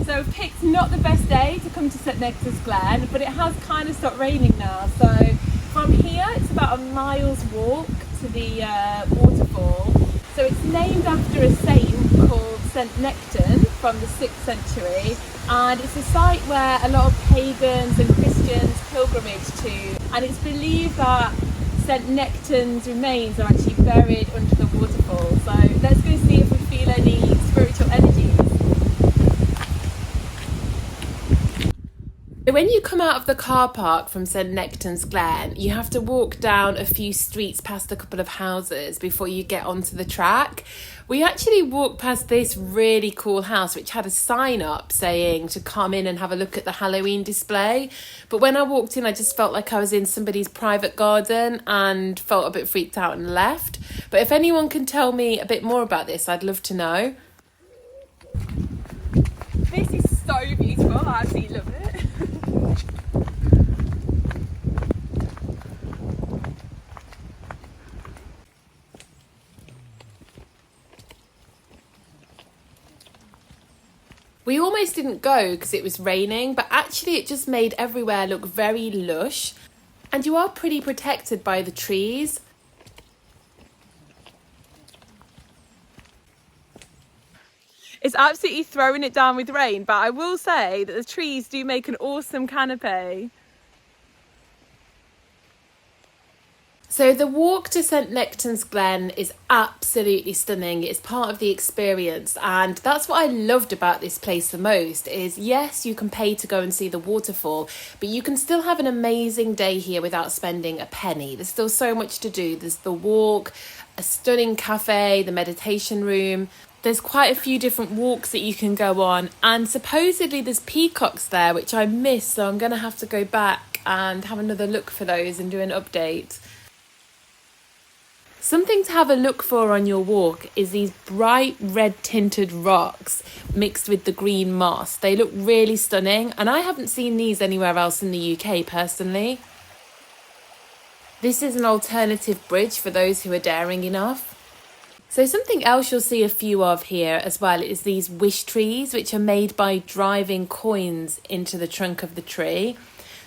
So we've picked not the best day to come to St Nectars Glen, but it has kind of stopped raining now. So from here it's about a mile's walk to the waterfall. So it's named after a saint called St Nectan from the 6th century, and it's a site where a lot of pagans and Christians pilgrimage to, and it's believed that St Nectan's remains are actually buried under the waterfall. So let's go see if we feel any spiritual energies. When you come out of the car park from St Nectan's Glen, you have to walk down a few streets past a couple of houses before you get onto the track. We actually walked past this really cool house which had a sign up saying to come in and have a look at the Halloween display. But when I walked in, I just felt like I was in somebody's private garden and felt a bit freaked out and left. But if anyone can tell me a bit more about this, I'd love to know. This is so beautiful, I absolutely love it. We almost didn't go because it was raining, but actually it just made everywhere look very lush, and you are pretty protected by the trees. It's absolutely throwing it down with rain, but I will say that the trees do make an awesome canopy. So the walk to St Nectan's Glen is absolutely stunning. It's part of the experience, and that's what I loved about this place the most is, yes, you can pay to go and see the waterfall, but you can still have an amazing day here without spending a penny. There's still so much to do. There's the walk, a stunning cafe, the meditation room. There's quite a few different walks that you can go on, and supposedly there's peacocks there, which I missed, so I'm going to have to go back and have another look for those and do an update. Something to have a look for on your walk is these bright red tinted rocks mixed with the green moss. They look really stunning, and I haven't seen these anywhere else in the UK personally. This is an alternative bridge for those who are daring enough. So something else you'll see a few of here as well is these wish trees, which are made by driving coins into the trunk of the tree.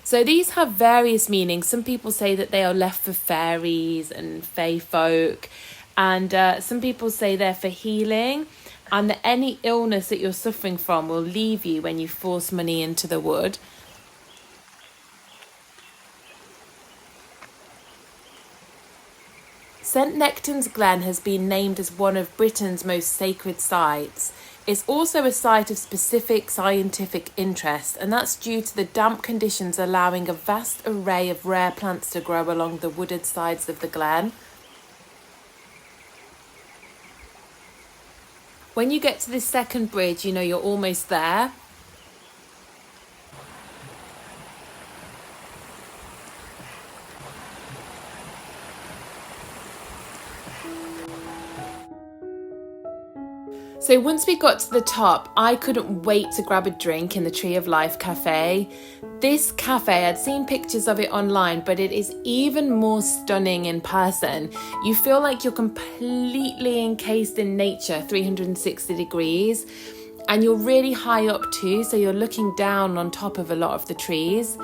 So these have various meanings. Some people say that they are left for fairies and fae folk, and some people say they're for healing, and that any illness that you're suffering from will leave you when you force money into the wood. St Nectan's Glen has been named as one of Britain's most sacred sites. It's also a site of specific scientific interest, and that's due to the damp conditions allowing a vast array of rare plants to grow along the wooded sides of the glen. When you get to this second bridge, you know you're almost there. So once we got to the top, I couldn't wait to grab a drink in the Tree of Life cafe. This cafe, I'd seen pictures of it online, but it is even more stunning in person. You feel like you're completely encased in nature, 360 degrees, and you're really high up too, so you're looking down on top of a lot of the trees.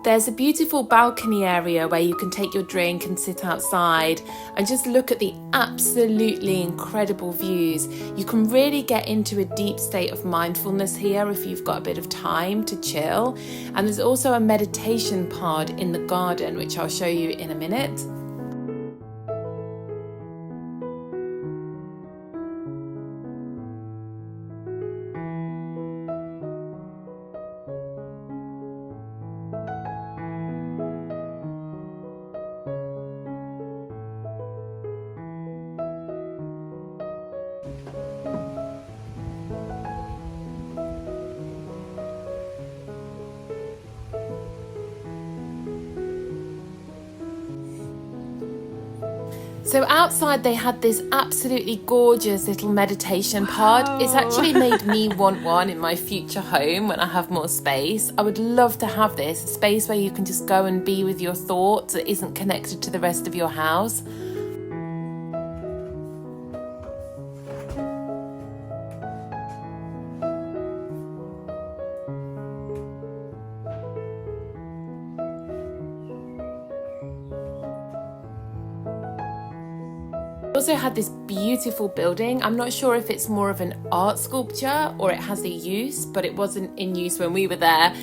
There's a beautiful balcony area where you can take your drink and sit outside and just look at the absolutely incredible views. You can really get into a deep state of mindfulness here if you've got a bit of time to chill. And there's also a meditation pod in the garden, which I'll show you in a minute. So outside they had this absolutely gorgeous little meditation pod. It's actually made me want one in my future home when I have more space. I would love to have this, a space where you can just go and be with your thoughts that isn't connected to the rest of your house. Also had this beautiful building. I'm not sure if it's more of an art sculpture or it has a use, but it wasn't in use when we were there.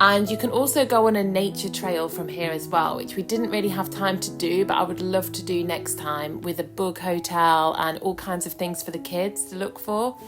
And you can also go on a nature trail from here as well, which we didn't really have time to do, but I would love to do next time, with a bug hotel and all kinds of things for the kids to look for.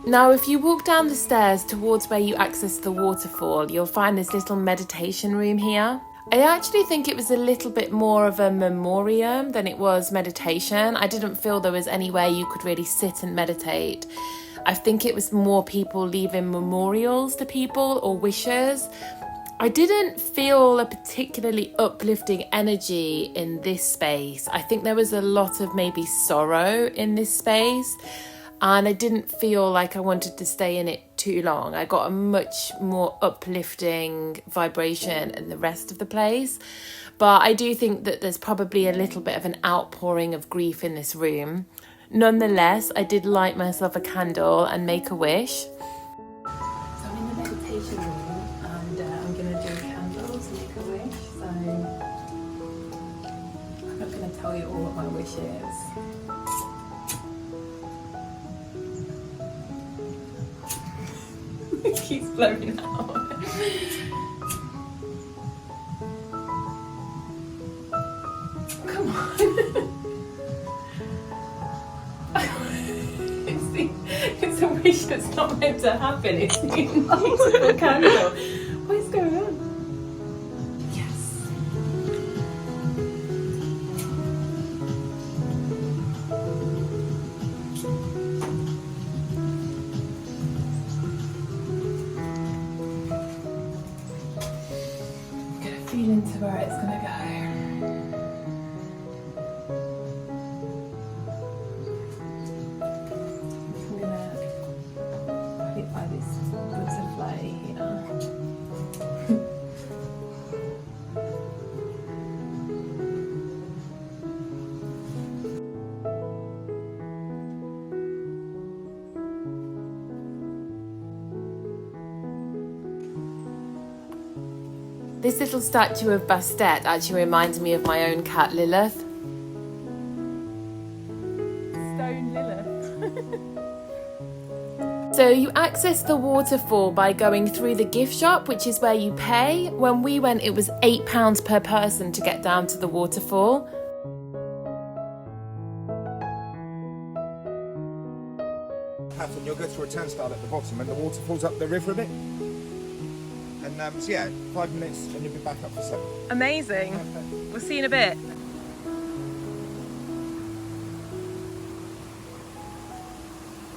Now, if you walk down the stairs towards where you access the waterfall, you'll find this little meditation room here. I actually think it was a little bit more of a memoriam than it was meditation. I didn't feel there was anywhere you could really sit and meditate. I think it was more people leaving memorials to people or wishes. I didn't feel a particularly uplifting energy in this space. I think there was a lot of maybe sorrow in this space. And I didn't feel like I wanted to stay in it too long. I got a much more uplifting vibration in the rest of the place. But I do think that there's probably a little bit of an outpouring of grief in this room. Nonetheless, I did light myself a candle and make a wish. So I'm in the meditation room and I'm going to do candles and make a wish. So I'm not going to tell you all what my wish is. It keeps blowing out. Come on. It's a wish that's not meant to happen. It's the multiple candle. What is going on? Yes. Into where it's going to go. I'm going to put it by this butterfly here. This little statue of Bastet actually reminds me of my own cat Lilith. Stone Lilith. So you access the waterfall by going through the gift shop, which is where you pay. When we went, it was £8 per person to get down to the waterfall. And you'll go through a turnstile at the bottom and the waterfall's up the river a bit. And so yeah, 5 minutes and you'll be back up for 7. Amazing. We'll see you in a bit.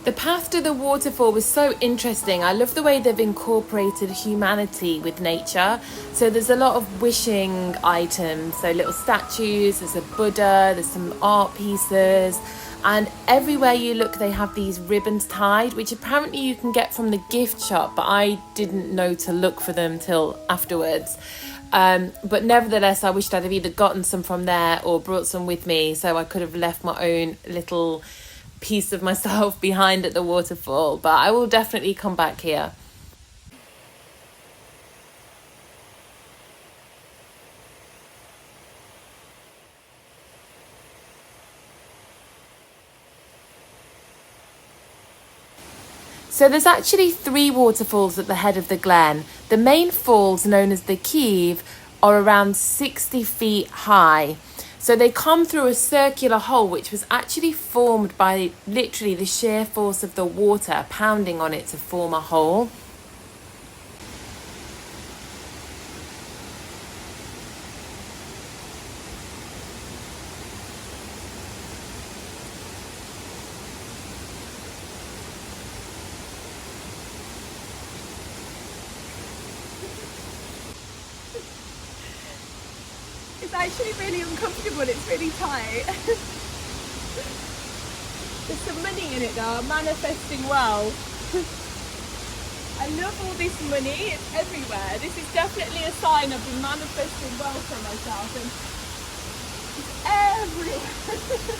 The path to the waterfall was so interesting. I love the way they've incorporated humanity with nature. So there's a lot of wishing items, so little statues, there's a Buddha, there's some art pieces. And everywhere you look, they have these ribbons tied, which apparently you can get from the gift shop, but I didn't know to look for them till afterwards. But nevertheless, I wished I'd have either gotten some from there or brought some with me, so I could have left my own little piece of myself behind at the waterfall. But I will definitely come back here. So there's actually 3 waterfalls at the head of the Glen. The main falls, known as the Keeve, are around 60 feet high. So they come through a circular hole which was actually formed by literally the sheer force of the water pounding on it to form a hole. It's actually really uncomfortable, it's really tight. There's some money in it though, I'm manifesting well. I love all this money, it's everywhere. This is definitely a sign I've been manifesting well for myself, and it's everywhere.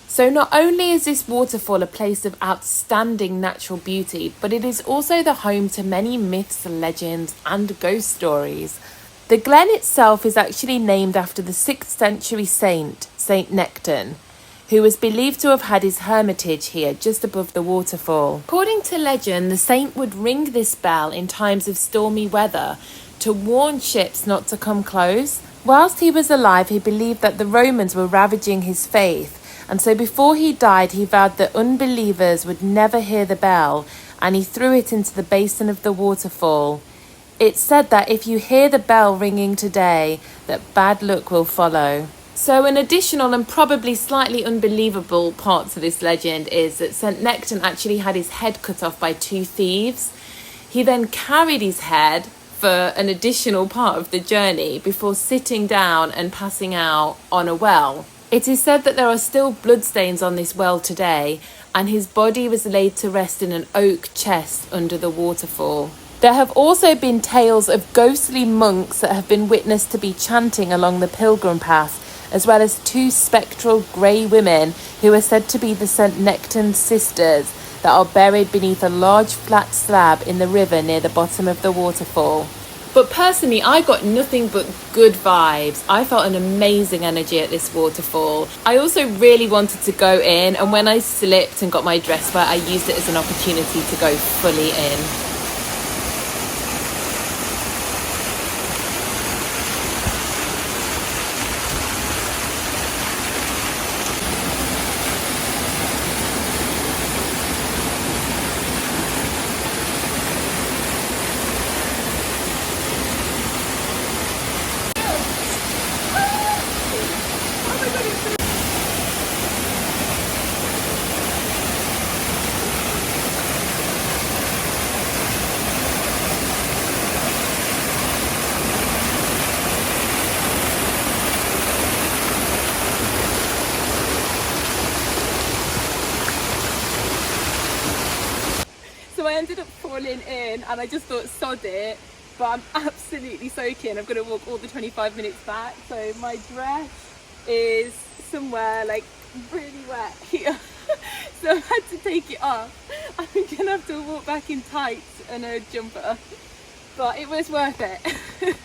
So not only is this waterfall a place of outstanding natural beauty, but it is also the home to many myths, legends and ghost stories. The Glen itself is actually named after the 6th century saint, Saint Nectan, who was believed to have had his hermitage here just above the waterfall. According to legend, the saint would ring this bell in times of stormy weather to warn ships not to come close. Whilst he was alive, he believed that the Romans were ravaging his faith, and so before he died, he vowed that unbelievers would never hear the bell, and he threw it into the basin of the waterfall. It's said that if you hear the bell ringing today, that bad luck will follow. So an additional and probably slightly unbelievable part to this legend is that St. Nectan actually had his head cut off by 2 thieves. He then carried his head for an additional part of the journey before sitting down and passing out on a well. It is said that there are still bloodstains on this well today, and his body was laid to rest in an oak chest under the waterfall. There have also been tales of ghostly monks that have been witnessed to be chanting along the pilgrim path, as well as 2 spectral grey women who are said to be the St. Nectan sisters that are buried beneath a large flat slab in the river near the bottom of the waterfall. But personally, I got nothing but good vibes. I felt an amazing energy at this waterfall. I also really wanted to go in, and when I slipped and got my dress wet, I used it as an opportunity to go fully in. So I ended up falling in and I just thought sod it, but I'm absolutely soaking. I'm going to walk all the 25 minutes back, so my dress is somewhere like really wet here. So I had to take it off. I'm going to have to walk back in tights and a jumper, but it was worth it.